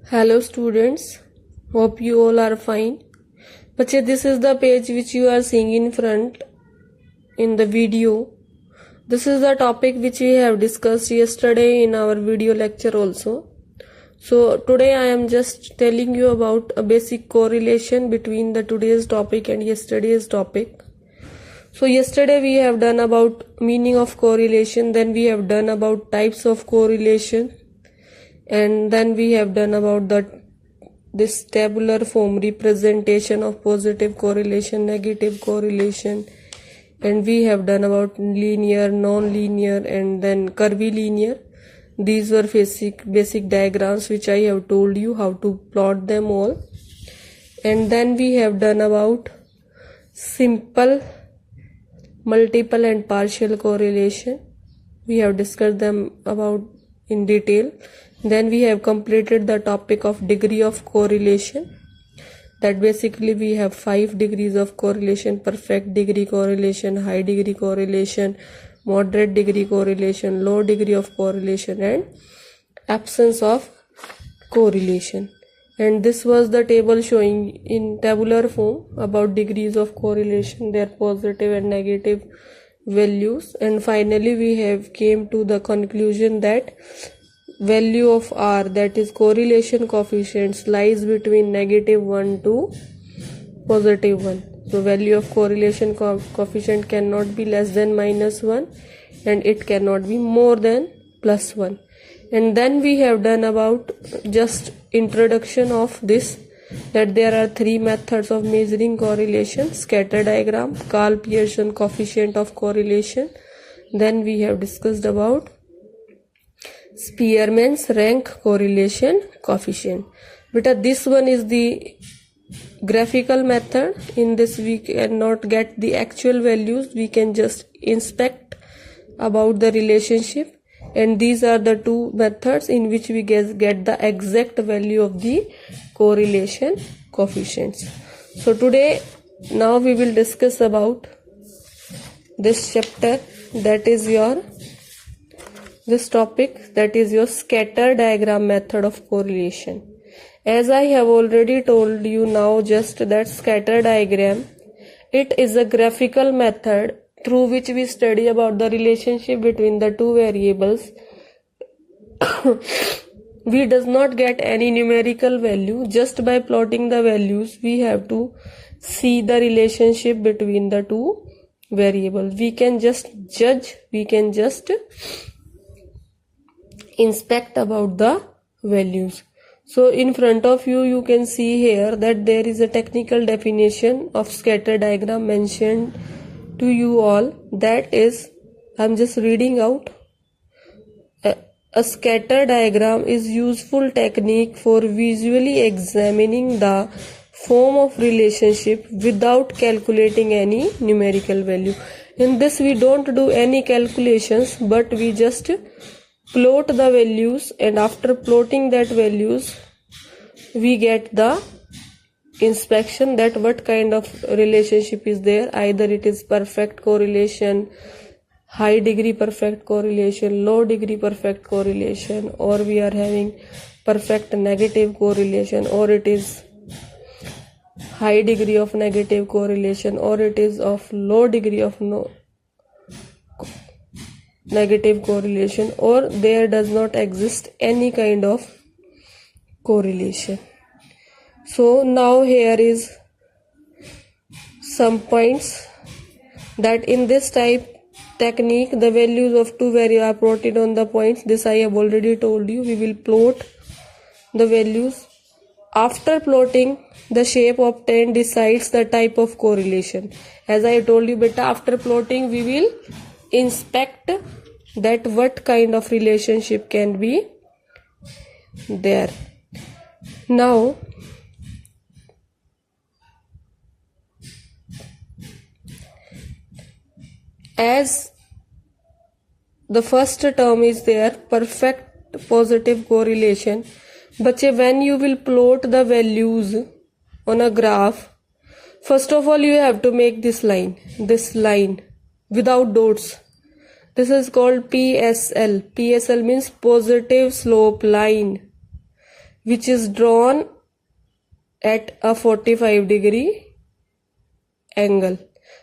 Hello students, hope you all are fine. Bache, this is the page which you are seeing in front in the video. This is the topic which we have discussed yesterday in our video lecture also. So today I am just telling you about a basic correlation between the today's topic and yesterday's topic. So yesterday we have done about meaning of correlation, then we have done about types of correlation, and then we have done about this tabular form representation of positive correlation, negative correlation, and we have done about linear, non-linear, and then curvilinear. These were basic diagrams which I have told you how to plot them all. And then we have done about simple, multiple and partial correlation. We have discussed them about in detail. Then we have completed the topic of degree of correlation. That basically we have 5 degrees of correlation: perfect degree correlation, high degree correlation, moderate degree correlation, low degree of correlation, and absence of correlation. And this was the table showing in tabular form about degrees of correlation, their positive and negative values. And finally we have came to the conclusion that value of R, that is correlation coefficients, lies between -1 to +1. So value of correlation coefficient cannot be less than -1 and it cannot be more than +1. And then we have done about just introduction of this, that there are 3 methods of measuring correlation: scatter diagram, Karl-Pearson coefficient of correlation. Then we have discussed about Spearman's rank correlation coefficient. But this one is the graphical method. In this we cannot get the actual values, we can just inspect about the relationship. And these are the 2 methods in which we get the exact value of the correlation coefficients. So today, now we will discuss about this chapter, that is this topic, that is your scatter diagram method of correlation. As I have already told you now, just that scatter diagram, it is a graphical method through which we study about the relationship between the 2 variables. We does not get any numerical value. Just by plotting the values, we have to see the relationship between the 2 variables. We can just judge, we can just inspect about the values. So in front of you, you can see here that there is a technical definition of scatter diagram mentioned to you all. That is, I'm just reading out. A scatter diagram is useful technique for visually examining the form of relationship without calculating any numerical value. In this we don't do any calculations, but we just plot the values, and after plotting that values we get the inspection that what kind of relationship is there. Either it is perfect correlation, high degree perfect correlation, low degree perfect correlation, or we are having perfect negative correlation, or it is high degree of negative correlation, or it is of low degree of negative correlation, or there does not exist any kind of correlation. So now here is some points that in this type technique the values of 2 variables are plotted on the points. This I have already told you. We will plot the values. After plotting, the shape obtained decides the type of correlation. As I told you, beta, after plotting we will inspect that what kind of relationship can be there. Now as the first term is there, perfect positive correlation, but when you will plot the values on a graph, first of all you have to make this line without dots. This is called PSL. PSL means positive slope line. which is drawn at a 45-degree angle.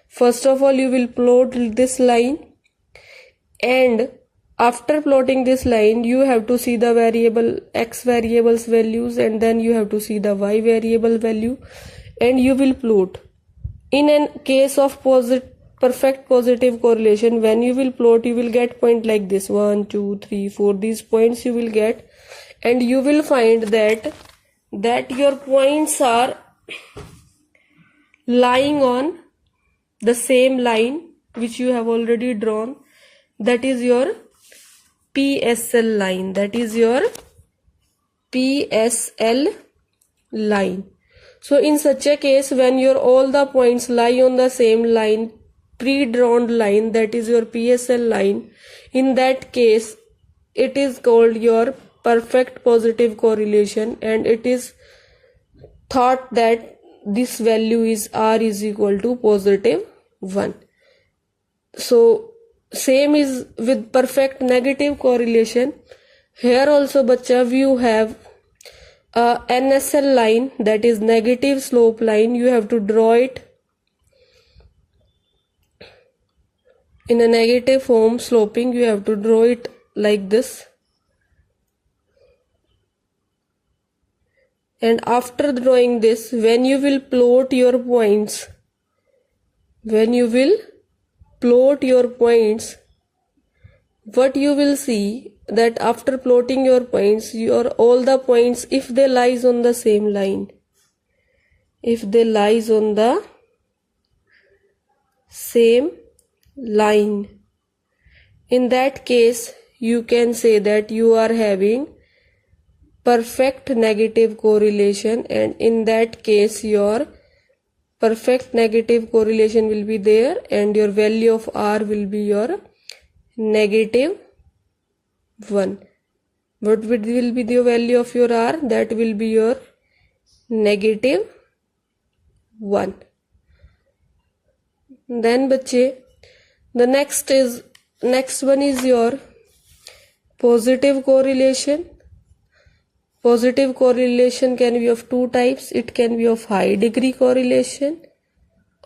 First of all, you will plot this line, and after plotting this line, you have to see the variable x variables values, and then you have to see the y variable value, and you will plot. In a case of perfect positive correlation, when you will plot, you will get point like this, 1 2 3 4. These points you will get, and you will find that your points are lying on the same line which you have already drawn. That is your PSL line. That is your PSL line. So in such a case, when your all the points lie on the same line, pre-drawn line, that is your PSL line, in that case it is called your perfect positive correlation, and it is thought that this value is R is equal to positive 1. So same is with perfect negative correlation. Here also bacha, you have a NSL line, that is negative slope line. You have to draw it in a negative form, sloping. You have to draw it like this. And after drawing this, when you will plot your points, what you will see that after plotting your points, your all the points, if they lies on the same line, in that case you can say that you are having perfect negative correlation, and in that case your perfect negative correlation will be there, and your value of R will be your negative 1. What will be the value of your R? That will be your negative 1. Then bache, the next one is your positive correlation. Positive correlation can be of two types. It can be of high degree correlation,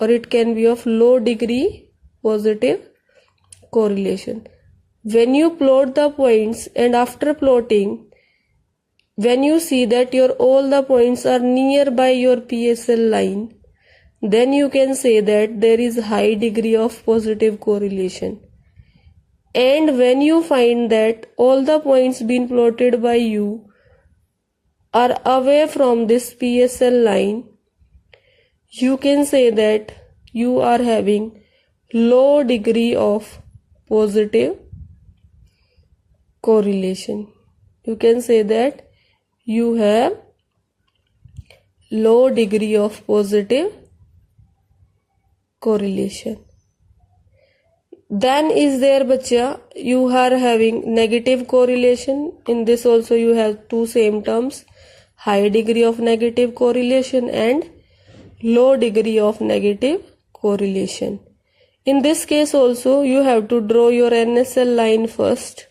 or it can be of low degree positive correlation. When you plot the points, and after plotting, when you see that your all the points are nearby your PSL line, then you can say that there is high degree of positive correlation. And when you find that all the points being plotted by you are away from this PSL line, you can say that you are having low degree of positive correlation. You can say that you have low degree of positive correlation. Then is there bacha, you are having negative correlation. In this also you have two same terms, high degree of negative correlation and low degree of negative correlation. In this case also you have to draw your NSL line first,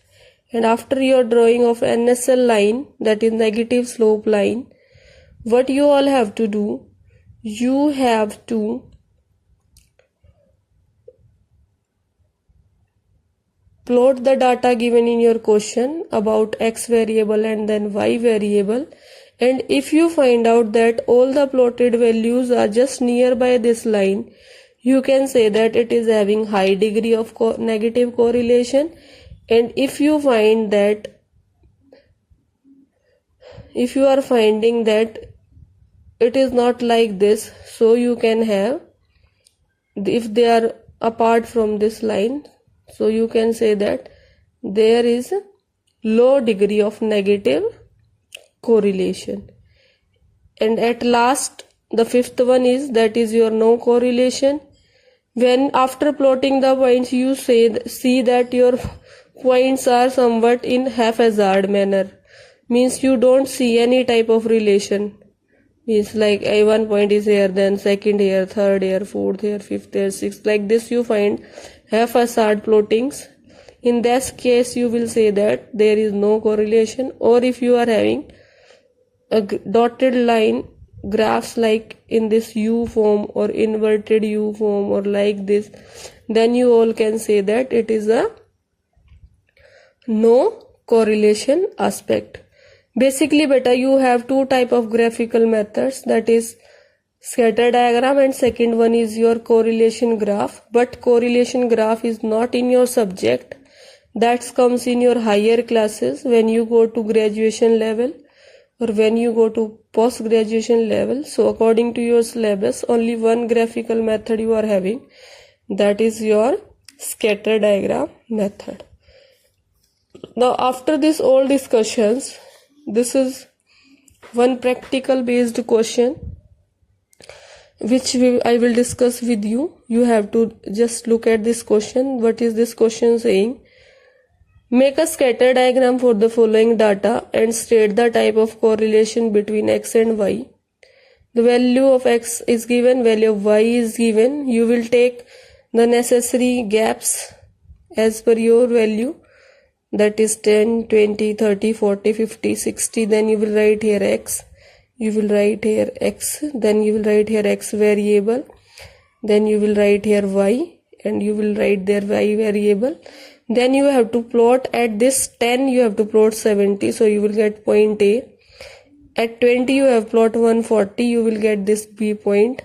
and after your drawing of NSL line, that is negative slope line, what you all have to do, you have to plot the data given in your question about x variable and then y variable, and if you find out that all the plotted values are just nearby this line, you can say that it is having high degree of negative correlation. And if you find that, if you are finding that it is not like this, so you can have, if they are apart from this line, so you can say that there is low degree of negative correlation. And at last, the fifth one is, that is your no correlation. When after plotting the points, you see that your points are somewhat in haphazard manner, means you don't see any type of relation, means like one point is here, then second here, third here, fourth here, fifth here, sixth, like this you find haphazard plottings. In this case you will say that there is no correlation. Or if you are having dotted line graphs like in this U form or inverted U form or like this, then you all can say that it is a no correlation aspect. Basically beta, you have two type of graphical methods, that is scatter diagram and second one is your correlation graph. But correlation graph is not in your subject, that comes in your higher classes when you go to graduation level or when you go to post graduation level. So according to your syllabus, only one graphical method you are having, that is your scatter diagram method. Now after this all discussions, this is one practical based question which I will discuss with you. You have to just look at this question. What is this question saying? Make a scatter diagram for the following data and state the type of correlation between x and y. The value of x is given, value of y is given. You will take the necessary gaps as per your value, that is 10, 20, 30, 40, 50, 60. Then you will write here x, you will write here x, then you will write here x variable, then you will write here y, and you will write there y variable. Then you have to plot at this 10, you have to plot 70, so you will get point A. At 20 you have plot 140, you will get this B point.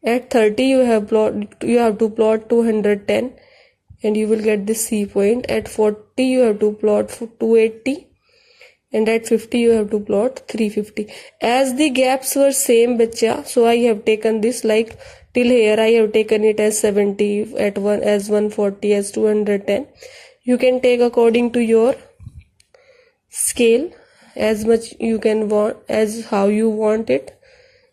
At 30 you have to plot 210 and you will get this C point. At 40 you have to plot 280 and at 50 you have to plot 350. As the gaps were same bacha, so I have taken this, like till here I have taken it as 70, at 1 as 140, as 210. You can take according to your scale, as much you can want, as how you want it.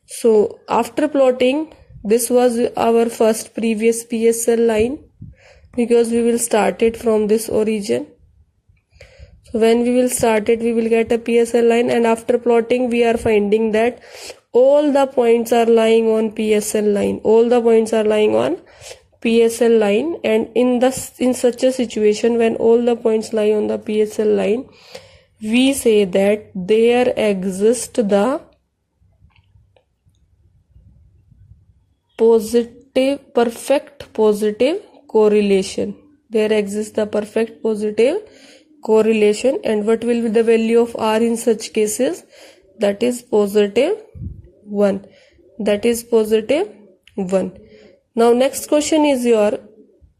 So after plotting, this was our first previous PSL line, because we will start it from this origin. So when we will start it, we will get a PSL line, and after plotting we are finding that all the points are lying on PSL line. All the points are lying on PSL line, and in such a situation, when all the points lie on the PSL line, we say that there exists the perfect positive correlation. There exists the perfect positive correlation. And what will be the value of R in such cases? That is positive 1. That is positive 1. Now next question is your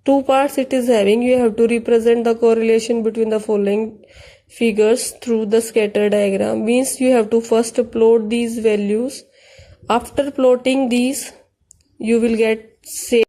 two parts it is having. You have to represent the correlation between the following figures through the scatter diagram. Means you have to first plot these values. After plotting these, you will get say